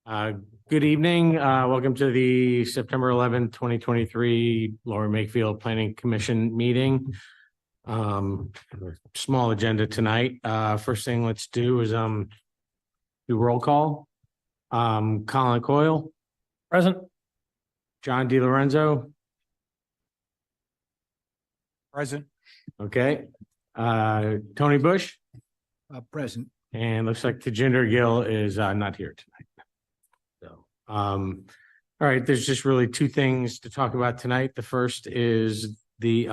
Uh, Good evening. Welcome to the September 11th, 2023 Lower Makefield Planning Commission meeting. Small agenda tonight. First thing let's do is do roll call. Colin Coyle, Present. John DiLorenzo. Present. Okay. Tony Bush, Present. and looks like Tejinder Gill is not here tonight. So, all right, there's just really two things to talk about tonight. The first is the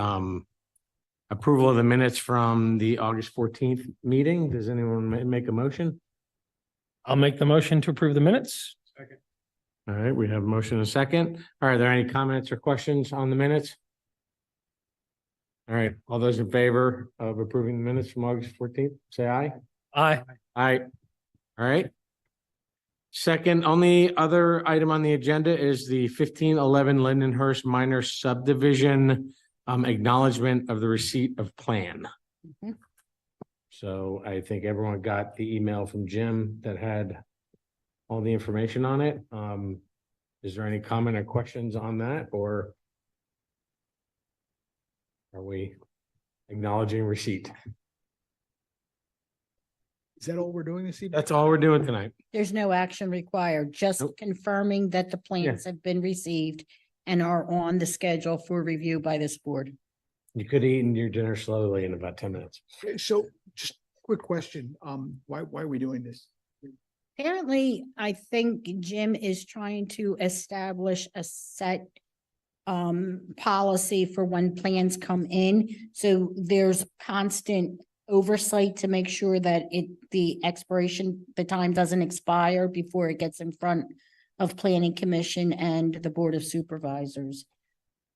approval of the minutes from the August 14th meeting. Does anyone make a motion? I'll make the motion to approve the minutes. Second. All right, we have a motion and a second. All right, are there any comments or questions on the minutes? All right, all those in favor of approving the minutes from August 14th, say aye. Aye. Aye. All right. Second, only other item on the agenda is the 1511 Lindenhurst minor subdivision acknowledgement of the receipt of plan. Mhm. So I think everyone got the email from Jim that had all the information on it. Is there any comment or questions on that, or are we acknowledging receipt? Is that all we're doing this evening? That's all we're doing tonight. There's no action required, just Nope. confirming that the plans have been received and are on the schedule for review by this board. You could have eaten your dinner slowly in about 10 minutes. So just quick question, why are we doing this? Apparently, I think Jim is trying to establish a set policy for when plans come in. So there's constant oversight to make sure that the time doesn't expire before it gets in front of Planning Commission and the Board of Supervisors.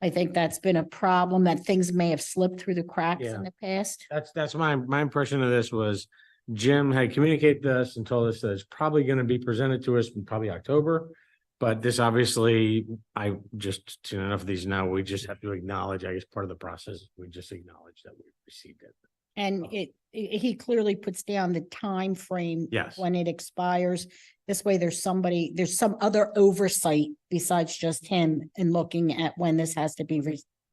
I think that's been a problem, that things may have slipped through the cracks Yeah. in the past. That's my impression of this was Jim had communicated this and told us that it's probably going to be presented to us in probably October. But this obviously, I just seen enough of these now. We just have to acknowledge, I guess part of the process, we just acknowledge that we received it. And he clearly puts down the time frame Yes. when it expires. This way, there's some other oversight besides just him in looking at when this has to be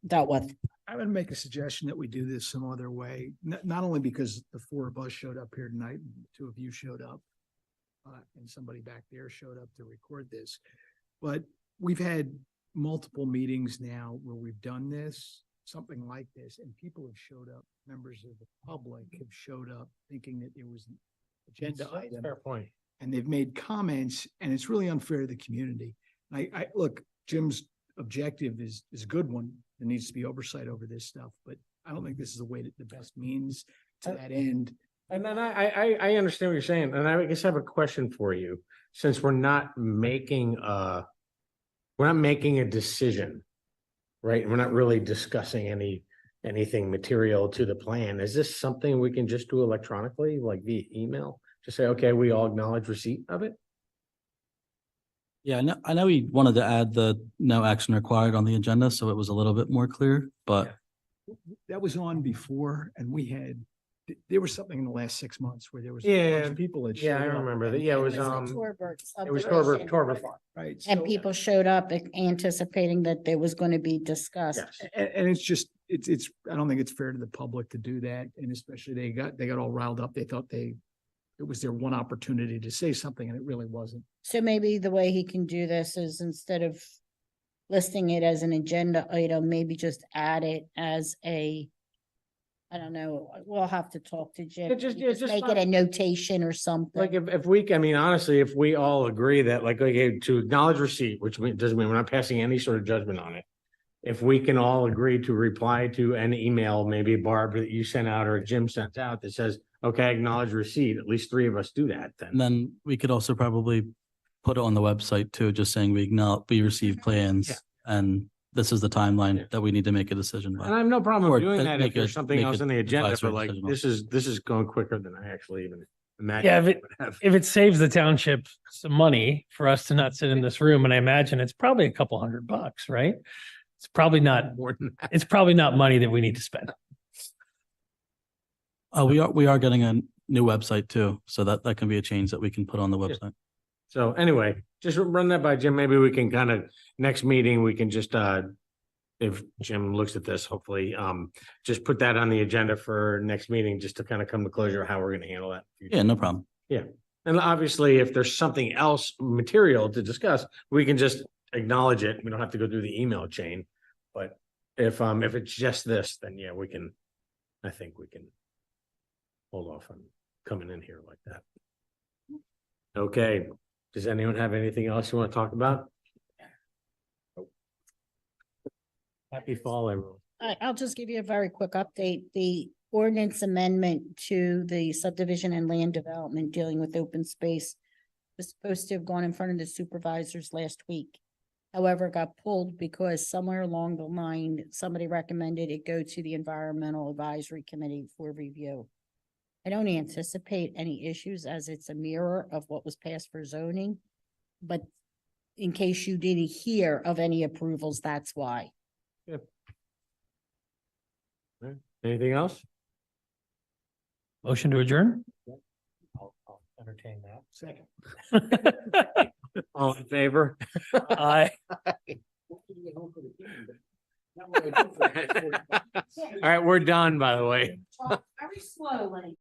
dealt with. I would make a suggestion that we do this some other way, not only because the four of us showed up here tonight, and the two of you showed up, and somebody back there showed up to record this, but we've had multiple meetings now where we've done this, something like this, and people have showed up, members of the public have showed up thinking that there was an agenda item. Fair point. And they've made comments, and it's really unfair to the community. And I look, Jim's objective is a good one. There needs to be oversight over this stuff, but I don't think this is the way that the best means to that end. And then I understand what you're saying, and I guess I have a question for you. Since we're not making a decision, right? We're not really discussing anything material to the plan. Is this something we can just do electronically, like via email? Just say, okay, we all acknowledge receipt of it? Yeah, I know we wanted to add the no action required on the agenda, so it was a little bit more clear, but That was on before, and there was something in the last 6 months where there was. a Yeah, bunch of people that. yeah, I showed up. remember that. Yeah, it was, the it was subdivision. Torber Farm. Right. And so- people showed up anticipating that there was going to be discussed. Yes. And it's just, it's, I don't think it's fair to the public to do that, and especially they got all riled up. They thought it was their one opportunity to say something, and it really wasn't. So maybe the way he can do this is instead of listing it as an agenda item, maybe just add it as I don't know, we'll have to talk to Jim. Just Make it a notation or something. Like if we, I mean, honestly, if we all agree that like, okay, to acknowledge receipt, which doesn't mean we're not passing any sort of judgment on it. If we can all agree to reply to an email, maybe Barb that you sent out or Jim sent out that says, okay, acknowledge receipt, at least 3 of us do that and then. then we could also probably put it on the website too, just saying we received plans Yeah. and this is the timeline that we need to make a decision by. And I have no problem Or with doing to that if make there's a- something make else a on the agenda, advisory but like, decision. this is going quicker than I actually even imagined. Yeah, it would have. If it saves the township some money for us to not sit in this room, and I imagine it's probably a couple $100, right? It's probably not, More than that. it's probably not money that we need to spend. We are getting a new website too, so that can be a change that we can put on the website. So anyway, just run that by Jim. Maybe we can kind of, next meeting, we can just, if Jim looks at this, hopefully, just put that on the agenda for next meeting, just to kind of come to closure of how we're gonna handle that. Yeah, no problem. And obviously, if there's something else material to discuss, we can just acknowledge it. We don't have to go through the email chain. But if it's just this, then yeah, I think we can hold off on coming in here like that. Okay, does anyone have anything else you want to talk about? Happy fall, everyone. I'll just give you a very quick update. The ordinance amendment to the subdivision and land development dealing with open space was supposed to have gone in front of the supervisors last week. However, it got pulled because somewhere along the line, somebody recommended it go to the Environmental Advisory Committee for review. I don't anticipate any issues as it's a mirror of what was passed for zoning. But in case you didn't hear of any approvals, that's why. Anything else? Motion to adjourn? I'll entertain that. Second. All in favor? Aye. All right, we're done, by the way. Very slowly.